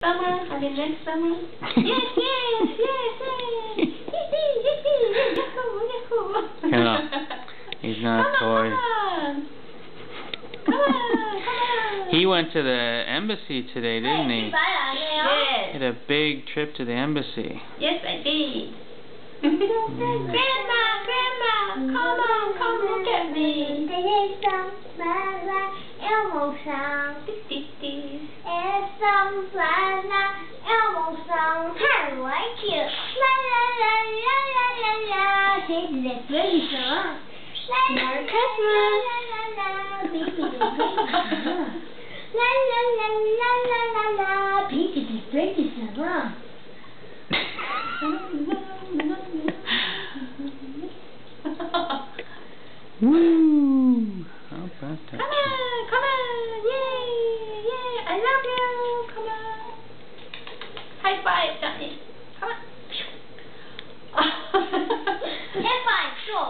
Summer, I mean next summer. Yes, yes, yes, yes. Yippee, yahoo, yahoo. No, he's not a toy. Come on. He went to the embassy today, didn't he? Yes. He had a big trip to the embassy. Yes, I did. Grandma, come on, come look at me. Elmo song. And some Elmo song. I like it. La la la la la la la. This is a pretty song. Merry Christmas. La la la la la la la. This is a pretty song. Woo! How about that? Come on, yay, yay, I love you, come on. High five, Johnny, come on. High five, go.